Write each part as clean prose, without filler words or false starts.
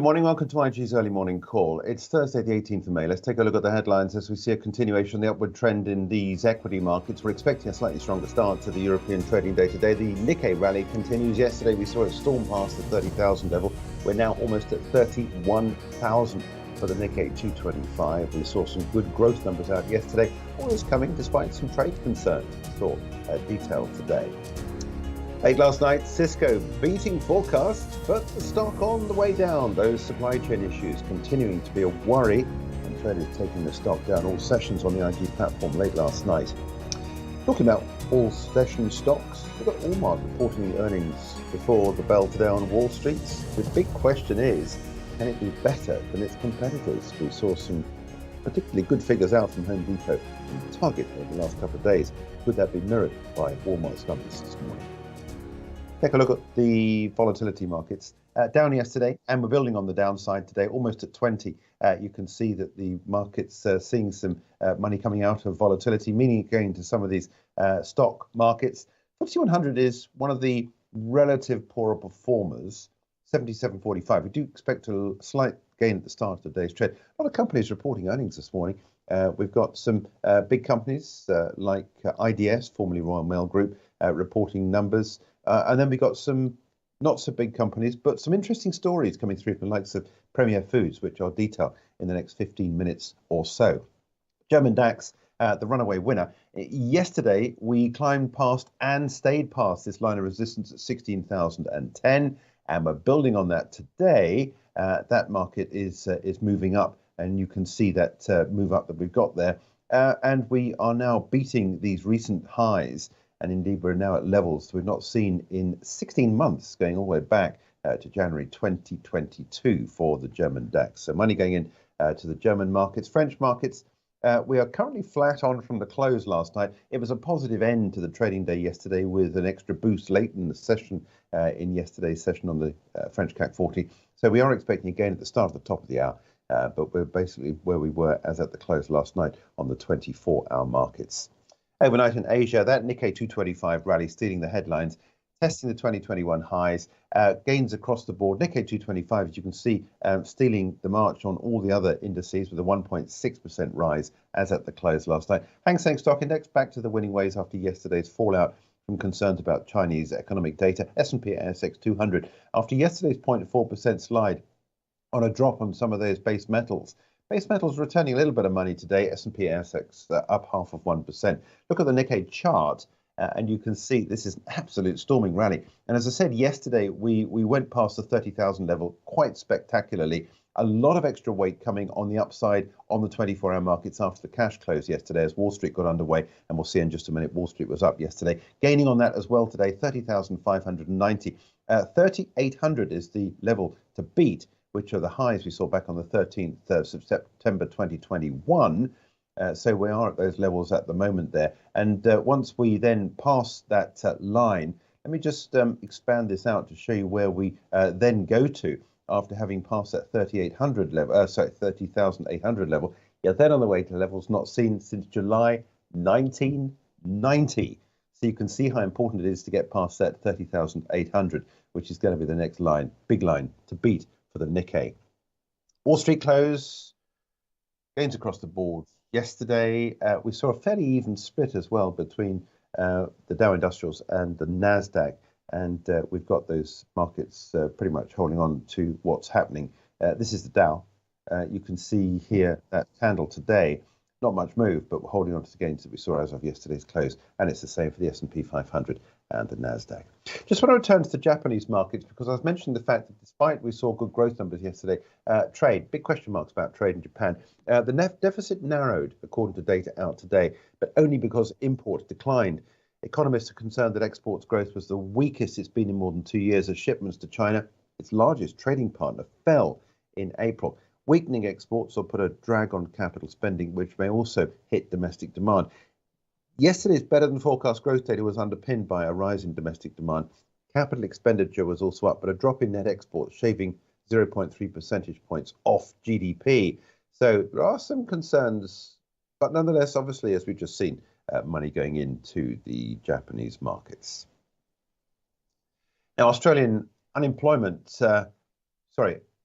morning. Welcome to IG's early morning call. It's Thursday, the 18th of May. Let's take a look at the headlines as we see a continuation of the upward trend in these equity markets. We're expecting a slightly stronger start to the European trading day today. The Nikkei rally continues. Yesterday, we saw it storm past the 30,000 level. We're now almost at 31,000 for the Nikkei 225. We saw some good growth numbers out yesterday. All is coming despite some trade concerns. We saw detail today. Late last night, Cisco beating forecasts, but the stock on the way down. Those supply chain issues continuing to be a worry, and traders taking the stock down all sessions on the IG platform late last night. Talking about all session stocks, we've got Walmart reporting the earnings before the bell today on Wall Street. The big question is, can it be better than its competitors? We saw some particularly good figures out from Home Depot and Target over the last couple of days. Could that be mirrored by Walmart's numbers this morning? Take a look at the volatility markets. Down yesterday, and we're building on the downside today, almost at 20. You can see that the market's seeing some money coming out of volatility, meaning again to some of these stock markets. FTSE 100 is one of the relative poorer performers, 77.45. We do expect a slight gain at the start of the day's trade. A lot of companies reporting earnings this morning. We've got some big companies like IDS, formerly Royal Mail Group, reporting numbers. And then we got some not so big companies, but some interesting stories coming through from the likes of Premier Foods, which I'll detail in the next 15 minutes or so. German DAX, the runaway winner. Yesterday, we climbed past and stayed past this line of resistance at 16,010, and we're building on that today. That market is moving up, and you can see that move up that we've got there. And we are now beating these recent highs. And indeed, we're now at levels we've not seen in 16 months, going all the way back to January 2022 for the German DAX. So money going in to the German markets. French markets, we are currently flat on from the close last night. It was a positive end to the trading day yesterday with an extra boost late in the session, in yesterday's session on the French CAC 40. So we are expecting a gain at the start of the top of the hour, but we're basically where we were as at the close last night on the 24-hour markets. Overnight in Asia, that Nikkei 225 rally stealing the headlines, testing the 2021 highs, gains across the board. Nikkei 225, as you can see, stealing the march on all the other indices with a 1.6% rise as at the close last night. Hang Seng Stock Index back to the winning ways after yesterday's fallout from concerns about Chinese economic data. S&P ASX 200 after yesterday's 0.4% slide on a drop on some of those base metals. Base metals returning a little bit of money today. S&P ASX up 0.5%. Look at the Nikkei chart, and you can see this is an absolute storming rally. And as I said yesterday, we went past the 30,000 level quite spectacularly. A lot of extra weight coming on the upside on the 24-hour markets after the cash close yesterday as Wall Street got underway. And we'll see in just a minute, Wall Street was up yesterday. Gaining on that as well today, 30,590. 3,800 is the level to beat, which are the highs we saw back on the 13th of September 2021. So we are at those levels at the moment there. And once we then pass that line, let me just expand this out to show you where we then go to after having passed that 3,800 level, 30,800 level. Yeah, then on the way to levels not seen since July 1990. So you can see how important it is to get past that 30,800, which is going to be the next line, big line to beat for the Nikkei. Wall Street close, gains across the board. Yesterday, we saw a fairly even split as well between the Dow Industrials and the NASDAQ. And we've got those markets pretty much holding on to what's happening. This is the Dow. You can see here that candle today, not much move, but we're holding on to the gains that we saw as of yesterday's close. And it's the same for the S&P 500 and the NASDAQ. Just want to return to the Japanese markets because I was mentioning the fact that despite we saw good growth numbers yesterday, trade, big question marks about trade in Japan. The net deficit narrowed according to data out today, but only because imports declined. Economists are concerned that exports growth was the weakest it's been in more than 2 years as shipments to China, its largest trading partner, fell in April. Weakening exports will put a drag on capital spending, which may also hit domestic demand. Yesterday's better than forecast growth data was underpinned by a rise in domestic demand. Capital expenditure was also up, but a drop in net exports, shaving 0.3 percentage points off GDP. So there are some concerns, but nonetheless, obviously, as we've just seen, money going into the Japanese markets. Now, Australian unemployment,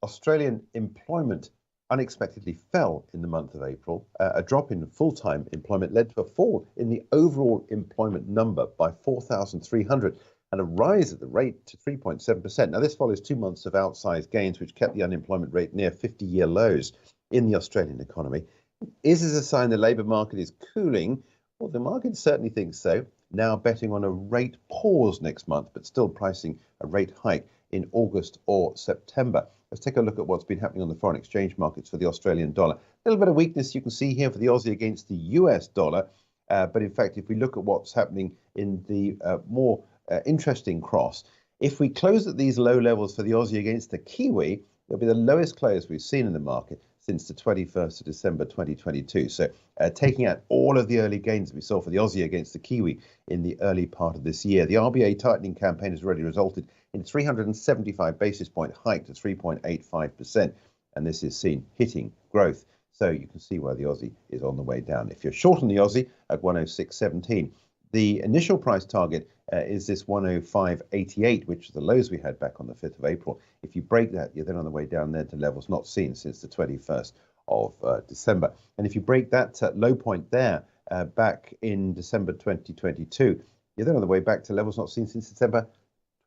Australian employment unexpectedly fell in the month of April. A drop in full-time employment led to a fall in the overall employment number by 4,300 and a rise at the rate to 3.7%. Now, this follows 2 months of outsized gains, which kept the unemployment rate near 50-year lows in the Australian economy. Is this a sign the labour market is cooling? Well, the market certainly thinks so, now betting on a rate pause next month, but still pricing a rate hike in August or September. Let's take a look at what's been happening on the foreign exchange markets for the Australian dollar. A little bit of weakness you can see here for the Aussie against the US dollar. But in fact, if we look at what's happening in the more interesting cross, if we close at these low levels for the Aussie against the Kiwi, it'll be the lowest close we've seen in the market since the 21st of December 2022. So taking out all of the early gains we saw for the Aussie against the Kiwi in the early part of this year, the RBA tightening campaign has already resulted in a 375 basis point hike to 3.85%. And this is seen hitting growth. So you can see where the Aussie is on the way down. If you're short on the Aussie at 106.17, the initial price target is this 105.88, which is the lows we had back on the 5th of April. If you break that, you're then on the way down there to levels not seen since the 21st of December. And if you break that low point there back in December 2022, you're then on the way back to levels not seen since December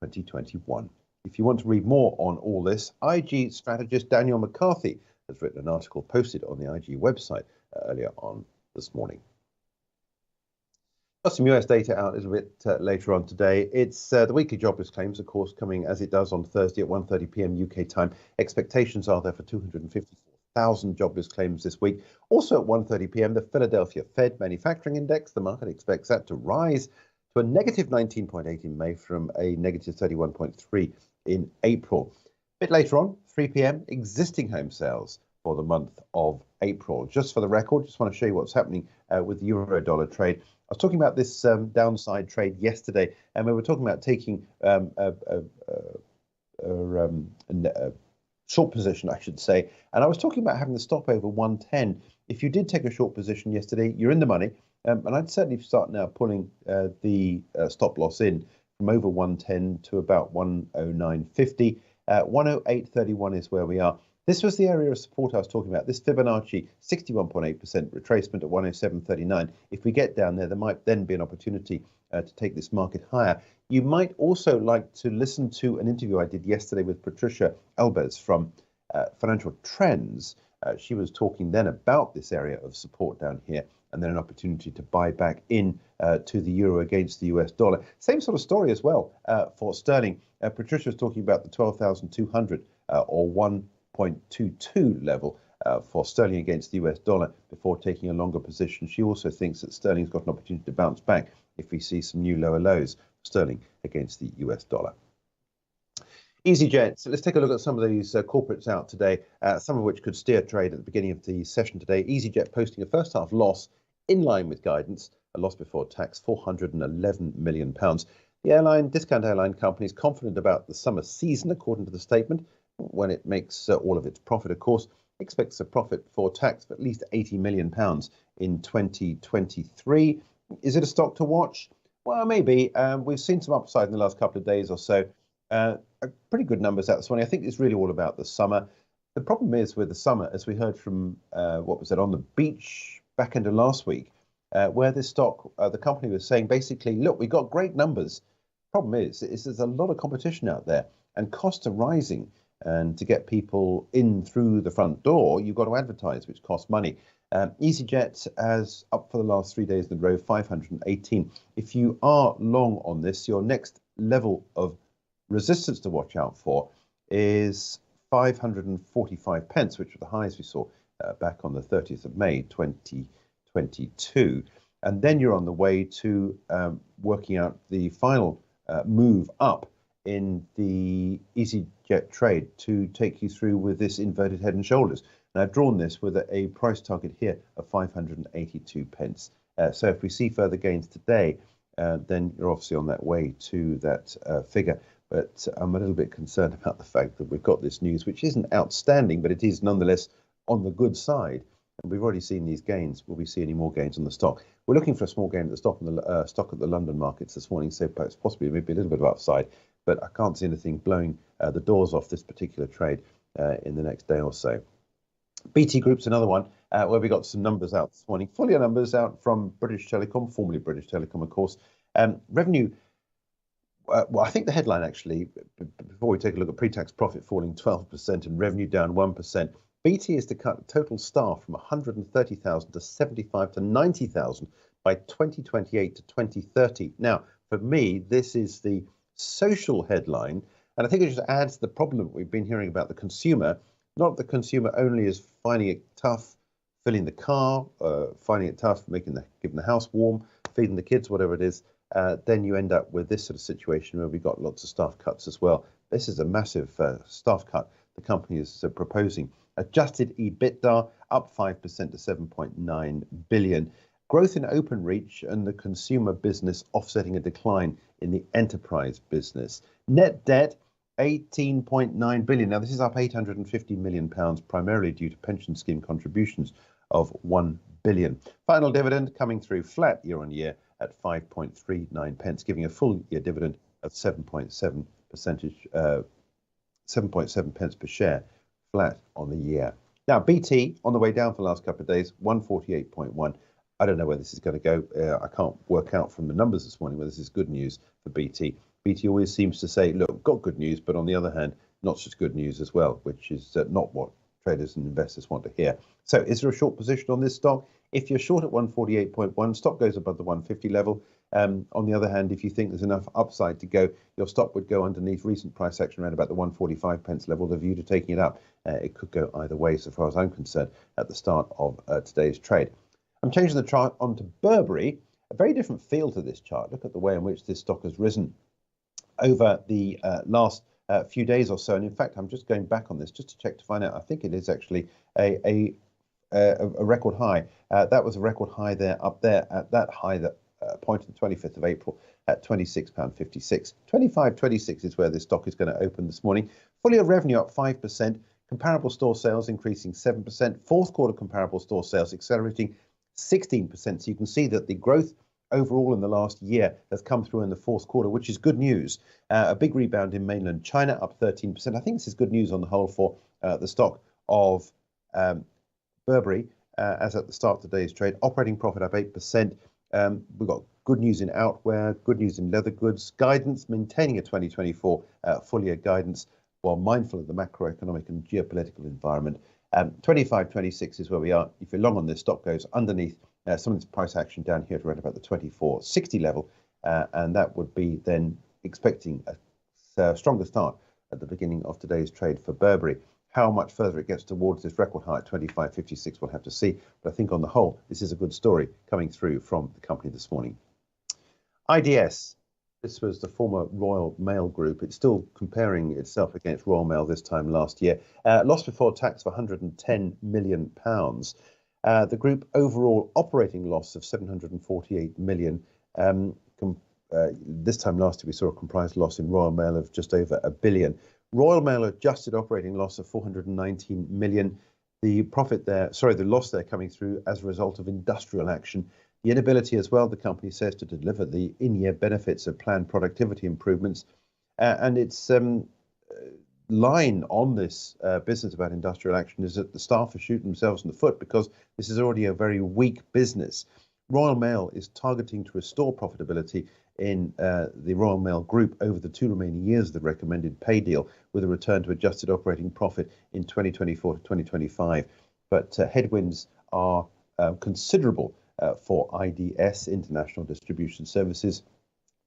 2021. If you want to read more on all this, IG strategist Daniel McCarthy has written an article posted on the IG website earlier on this morning. Got some US data out a little bit later on today. It's the weekly jobless claims, of course, coming as it does on Thursday at 1:30 p.m. UK time. Expectations are there for 254,000 jobless claims this week. Also at 1:30 p.m, the Philadelphia Fed Manufacturing Index. The market expects that to rise to a negative 19.8 in May from a negative 31.3 in April. A bit later on, 3 p.m, existing home sales for the month of April. Just for the record, just want to show you what's happening with the euro-dollar trade. I was talking about this downside trade yesterday, and we were talking about taking a short position, I should say. And I was talking about having the stop over 110. If you did take a short position yesterday, you're in the money. And I'd certainly start now pulling the stop loss in from over 110 to about 109.50. 108.31 is where we are. This was the area of support I was talking about, this Fibonacci 61.8% retracement at 107.39. If we get down there, there might then be an opportunity to take this market higher. You might also like to listen to an interview I did yesterday with Patricia Elbers from Financial Trends. She was talking then about this area of support down here and then an opportunity to buy back in to the euro against the US dollar. Same sort of story as well for sterling. Patricia was talking about the 12,200 or 1.22 level for sterling against the US dollar before taking a longer position. She also thinks that sterling's got an opportunity to bounce back if we see some new lower lows for sterling against the US dollar. easyJet, so let's take a look at some of these corporates out today, some of which could steer trade at the beginning of the session today. easyJet posting a first half loss in line with guidance, a loss before tax, £411 million. The airline, discount airline company, is confident about the summer season, according to the statement. When it makes all of its profit, of course, expects a profit before tax of at least £80 million in 2023. Is it a stock to watch? Well, maybe. We've seen some upside in the last couple of days or so. Pretty good numbers out this morning. I think it's really all about the summer. The problem is with the summer, as we heard from what was it on the beach back end of last week, where this stock, the company was saying basically, look, we got great numbers. Problem is there's a lot of competition out there and costs are rising. And to get people in through the front door, you've got to advertise, which costs money. easyJet has up for the last 3 days in a row, 518. If you are long on this, your next level of resistance to watch out for is 545 pence, which were the highs we saw back on the 30th of May 2022. And then you're on the way to working out the final move up in the easyJet trade to take you through with this inverted head and shoulders. And I've drawn this with a price target here of 582 pence. So if we see further gains today, then you're obviously on that way to that figure. But I'm a little bit concerned about the fact that we've got this news, which isn't outstanding, but it is nonetheless on the good side. And we've already seen these gains. Will we see any more gains on the stock? We're looking for a small gain at the stock at the London markets this morning, so perhaps possibly maybe a little bit of upside. But I can't see anything blowing the doors off this particular trade in the next day or so. BT Group's another one where we got some numbers out this morning. Full year numbers out from British Telecom, formerly British Telecom, of course. Revenue, well, I think the headline actually, before we take a look at pre-tax profit falling 12% and revenue down 1%, BT is to cut total staff from 130,000 to 75 to 90,000 by 2028 to 2030. Now, for me, this is the social headline, and I think it just adds to the problem that we've been hearing about the consumer. Not the consumer only is finding it tough filling the car, finding it tough giving the house warm, feeding the kids, whatever it is. Then you end up with this sort of situation where we've got lots of staff cuts as well. This is a massive staff cut the company is proposing. Adjusted EBITDA up 5% to 7.9 billion. Growth in Openreach and the consumer business offsetting a decline in the enterprise business. Net debt 18.9 billion. Now, this is up 850 million pounds, primarily due to pension scheme contributions of 1 billion. Final dividend coming through flat year on year at 5.39 pence, giving a full year dividend of 7.7 pence per share, flat on the year. Now, BT on the way down for the last couple of days, 148.1. I don't know where this is going to go. I can't work out from the numbers this morning whether this is good news for BT. BT always seems to say, look, got good news, but on the other hand, not such good news as well, which is not what traders and investors want to hear. So is there a short position on this stock? If you're short at 148.1, stock goes above the 150 level. On the other hand, if you think there's enough upside to go, your stock would go underneath recent price action around about the 145 pence level. The view to taking it up, it could go either way, so far as I'm concerned, at the start of today's trade. I'm changing the chart onto Burberry. A very different feel to this chart. Look at the way in which this stock has risen over the last few days or so. And in fact, I'm just going back on this just to check to find out. I think it is actually a record high. That was a record high there, up there at that high that point on the 25th of April at £26.56. 25.26 is where this stock is going to open this morning. Full year revenue up 5%. Comparable store sales increasing 7%. Fourth quarter comparable store sales accelerating 16%. So you can see that the growth overall in the last year has come through in the fourth quarter, which is good news. A big rebound in mainland China, up 13%. I think this is good news on the whole for the stock of Burberry, as at the start of today's trade. Operating profit up 8%. We've got good news in outwear, good news in leather goods. Guidance, maintaining a 2024 full year guidance while mindful of the macroeconomic and geopolitical environment. 25.26 is where we are. If you're long on this, stock goes underneath some of this price action down here to around about the 24.60 level, and that would be then expecting a stronger start at the beginning of today's trade for Burberry. How much further it gets towards this record high at 25.56, we'll have to see. But I think on the whole, this is a good story coming through from the company this morning. IDS, this was the former Royal Mail Group. It's still comparing itself against Royal Mail this time last year. Loss before tax of £110 million. The group overall operating loss of 748 million. This time last year, we saw a comprised loss in Royal Mail of just over £1 billion. Royal Mail adjusted operating loss of 419 million. The loss there coming through as a result of industrial action. The inability as well, the company says, to deliver the in-year benefits of planned productivity improvements. And its line on this business about industrial action is that the staff are shooting themselves in the foot because this is already a very weak business. Royal Mail is targeting to restore profitability in the Royal Mail Group over the 2 remaining years of the recommended pay deal, with a return to adjusted operating profit in 2024 to 2025. But headwinds are considerable for IDS, International Distribution Services.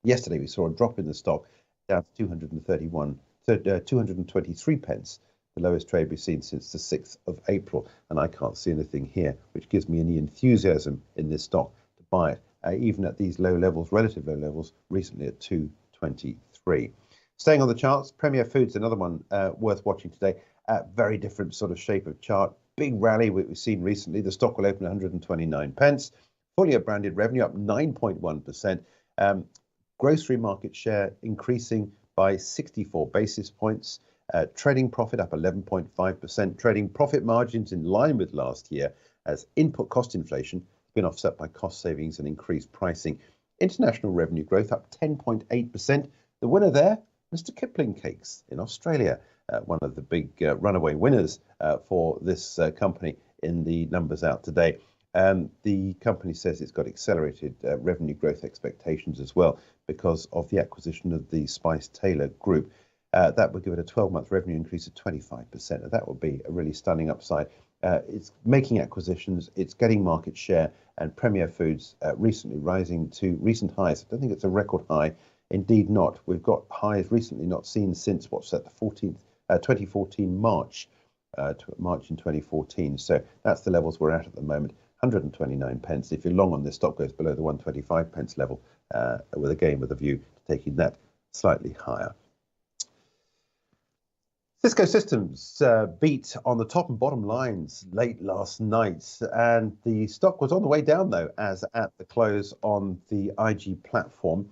Yesterday, we saw a drop in the stock down to 223 pence, the lowest trade we've seen since the 6th of April. And I can't see anything here which gives me any enthusiasm in this stock to buy it, even at these low levels, relative low levels, recently at 223. Staying on the charts, Premier Foods, another one worth watching today. Very different sort of shape of chart. Big rally we've seen recently. The stock will open 129 pence. Full year branded revenue up 9.1%. Grocery market share increasing by 64 basis points. Trading profit up 11.5%. Trading profit margins in line with last year as input cost inflation has been offset by cost savings and increased pricing. International revenue growth up 10.8%. The winner there, Mr. Kipling Cakes in Australia, one of the big runaway winners for this company in the numbers out today. The company says it's got accelerated revenue growth expectations as well because of the acquisition of the Spice Tailor Group. That would give it a 12-month revenue increase of 25%. And that would be a really stunning upside. It's making acquisitions, it's getting market share, and Premier Foods recently rising to recent highs. I don't think it's a record high. Indeed not. We've got highs recently not seen since, what's that, the 2014 March in 2014. So that's the levels we're at the moment. 129 pence. If you're long on this, stock goes below the 125 pence level with a view to taking that slightly higher. Cisco Systems beat on the top and bottom lines late last night, and the stock was on the way down, though, as at the close on the IG platform.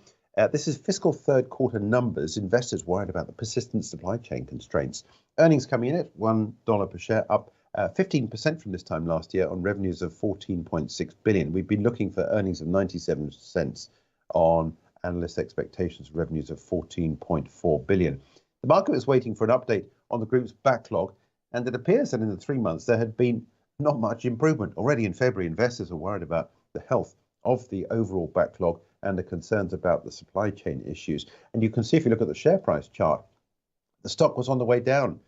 This is fiscal third quarter numbers. Investors worried about the persistent supply chain constraints. Earnings coming in at $1 per share, up 15% from this time last year on revenues of 14.6 billion. We've been looking for earnings of 97 cents on analyst expectations of revenues of 14.4 billion. The market was waiting for an update on the group's backlog, and it appears that in the 3 months there had been not much improvement. Already in February, investors are worried about the health of the overall backlog and the concerns about the supply chain issues. And you can see, if you look at the share price chart, the stock was on the way down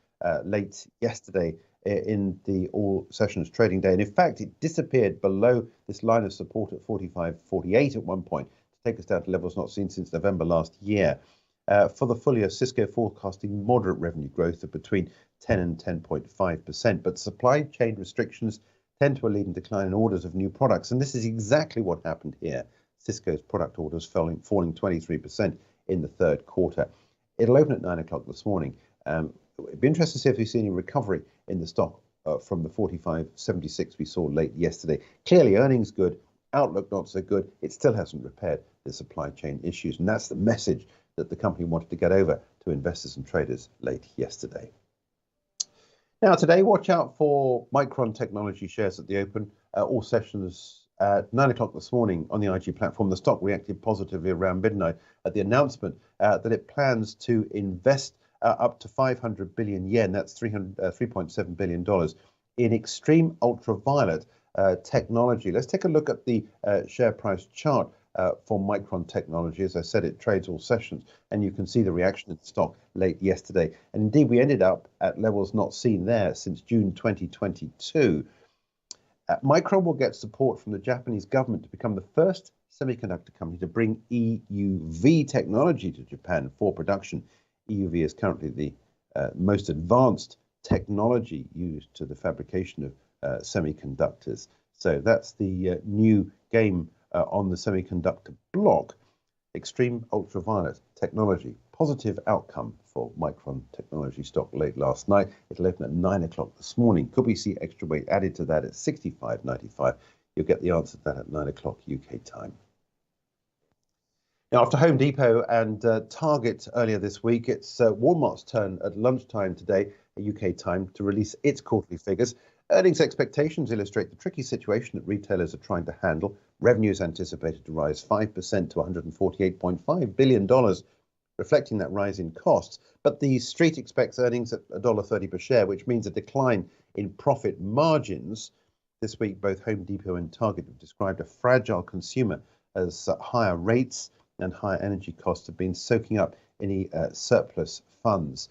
late yesterday in the all sessions trading day. And in fact, it disappeared below this line of support at 45.48 at one point to take us down to levels not seen since November last year. For the full year, Cisco forecasting moderate revenue growth of between 10 and 10.5%. But supply chain restrictions tend to lead in decline in orders of new products. And this is exactly what happened here. Cisco's product orders falling 23% in the third quarter. It'll open at 9 o'clock this morning. It'd be interesting to see if we see any recovery in the stock from the 45.76 we saw late yesterday. Clearly, earnings good, outlook not so good. It still hasn't repaired the supply chain issues. And that's the message that the company wanted to get over to investors and traders late yesterday. Now, today, watch out for Micron Technology shares at the open. All sessions at 9 o'clock this morning on the IG platform. The stock reacted positively around midnight at the announcement that it plans to invest up to 500 billion yen, that's $3.7 billion, in extreme ultraviolet technology. Let's take a look at the share price chart for Micron Technology. As I said, it trades all sessions, and you can see the reaction in the stock late yesterday. And indeed, we ended up at levels not seen there since June 2022. Micron will get support from the Japanese government to become the first semiconductor company to bring EUV technology to Japan for production. EUV is currently the most advanced technology used to the fabrication of semiconductors. So that's the new game on the semiconductor block. Extreme ultraviolet technology. Positive outcome for Micron Technology stock late last night. It'll open at 9 o'clock this morning. Could we see extra weight added to that at 65.95? You'll get the answer to that at 9 o'clock UK time. Now, after Home Depot and Target earlier this week, it's Walmart's turn at lunchtime today, UK time, to release its quarterly figures. Earnings expectations illustrate the tricky situation that retailers are trying to handle. Revenue is anticipated to rise 5% to $148.5 billion, reflecting that rise in costs. But the street expects earnings at $1.30 per share, which means a decline in profit margins. This week, both Home Depot and Target have described a fragile consumer as higher rates and higher energy costs have been soaking up any surplus funds.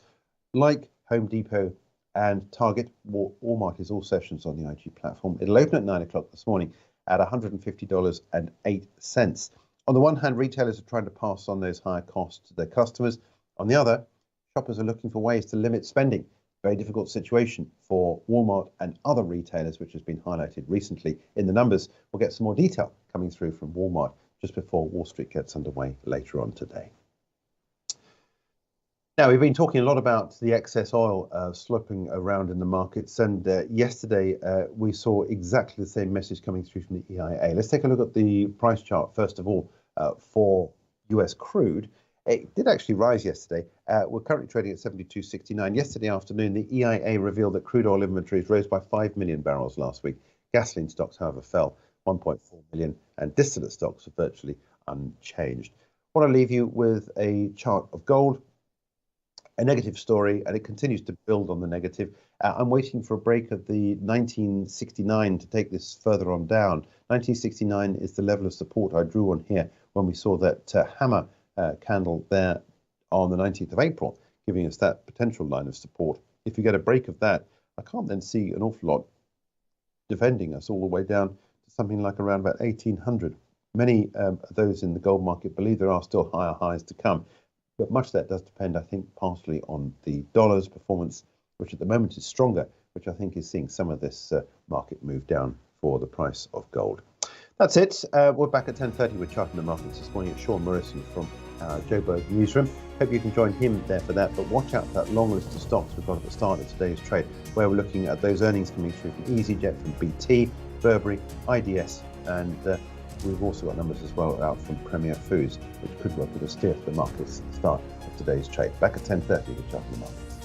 Like Home Depot and Target, Walmart is all sessions on the IG platform. It'll open at 9 o'clock this morning at $150.08. On the one hand, retailers are trying to pass on those higher costs to their customers. On the other, shoppers are looking for ways to limit spending. Very difficult situation for Walmart and other retailers, which has been highlighted recently in the numbers. We'll get some more detail coming through from Walmart just before Wall Street gets underway later on today. Now, we've been talking a lot about the excess oil slipping around in the markets, and yesterday we saw exactly the same message coming through from the EIA. Let's take a look at the price chart, first of all, for US crude. It did actually rise yesterday. We're currently trading at 72.69. Yesterday afternoon, the EIA revealed that crude oil inventories rose by 5 million barrels last week. Gasoline stocks, however, fell 1.4 million, and distillate stocks are virtually unchanged. I want to leave you with a chart of gold. a negative story, and it continues to build on the negative. I'm waiting for a break of the 1969 to take this further on down. 1969 is the level of support I drew on here when we saw that hammer candle there on the 19th of April, giving us that potential line of support. If you get a break of that, I can't then see an awful lot defending us all the way down to something like around about 1800. Many of those in the gold market believe there are still higher highs to come. But much of that does depend, I think, partially on the dollar's performance, which at the moment is stronger, which I think is seeing some of this market move down for the price of gold. That's it. We're back at 10:30 with Charting the Markets this morning. It's Sean Morrison from Joburg Newsroom. Hope you can join him there for that. But watch out for that long list of stocks we've got at the start of today's trade, where we're looking at those earnings coming through from easyJet, from BT, Burberry, IDS, and we've also got numbers as well out from Premier Foods, which could work as a steer for the markets at the start of today's trade. Back at 10:30 with Charting the Markets.